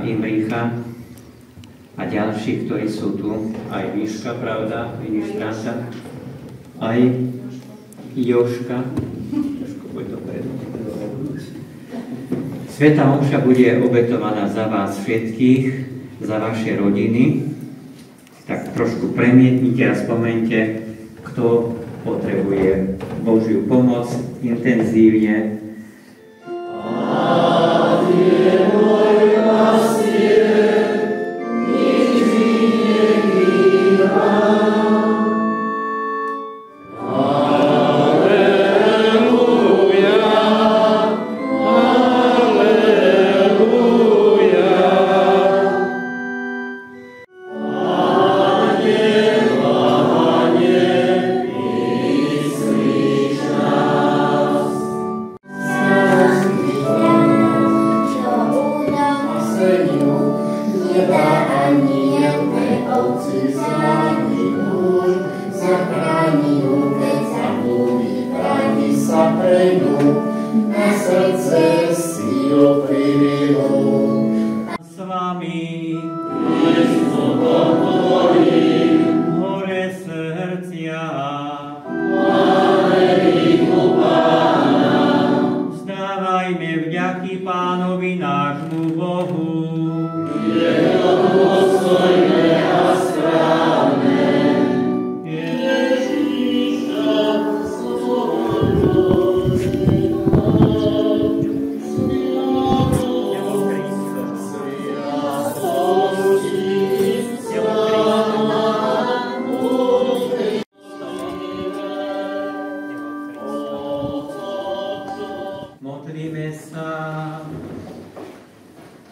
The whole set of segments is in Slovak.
Imricha a ďalší, ktorí sú tu, aj Výška, pravda, ministranta, aj Joška. Svätá omša bude obetovaná za vás všetkých, za vaše rodiny. Tak trošku premietnite a spomente, kto potrebuje Božiu pomoc intenzívne.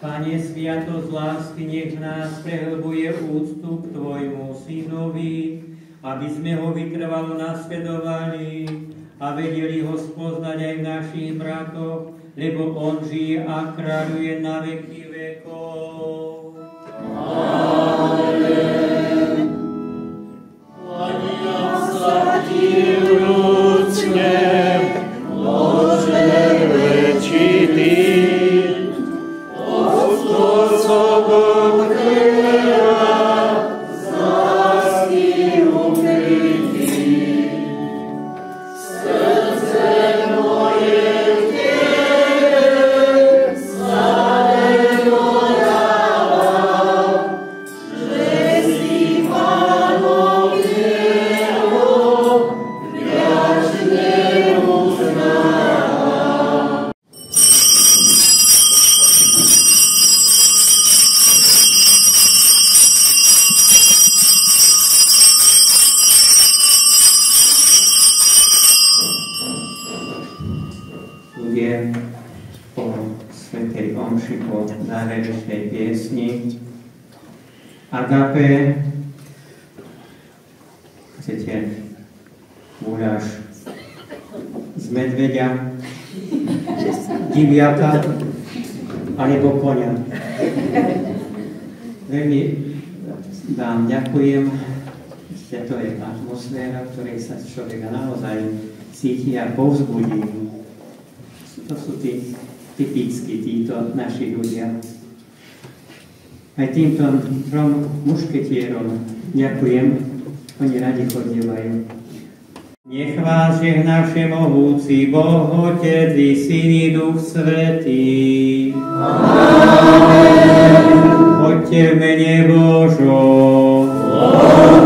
Pane, sviatosť lásky nech nás prehlbuje úctu k Tvojmu Synovi, aby sme ho vytrvalo nasledovali a vedeli ho spoznať aj v našich bratoch, lebo on žije a kráľuje na veky vekov. Amen. Ania sa ti vrúcne, Bože rečitý, po svätej omši, po záverečnej piesni Agape. Chcete úraž z medveďa, diviaka alebo konia. Veľmi vám ďakujem. To je atmosféra, v ktorej sa človeka naozaj cíti a povzbudí. To sú tí typickí, títo naši ľudia. Aj týmto trom mušketierom ďakujem, oni radi chodievajú. Nech vás žehná všemohúci Boh, Otec i Syn i Duch Svätý. Amen. Choďte v mene Božom. Amen.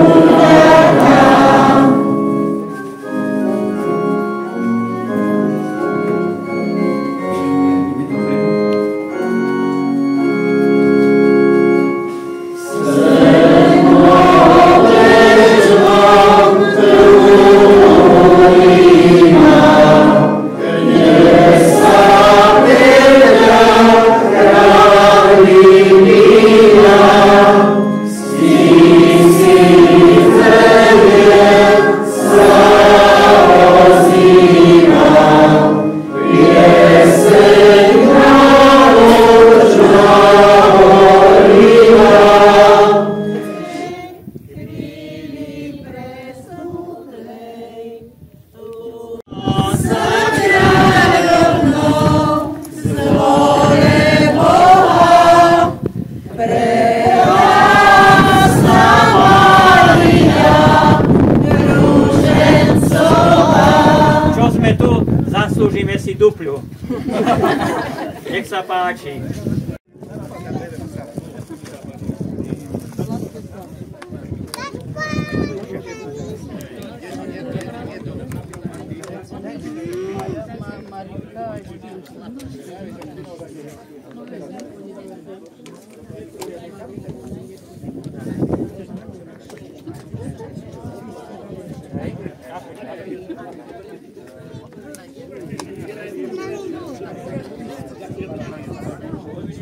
páči.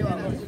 Thank you.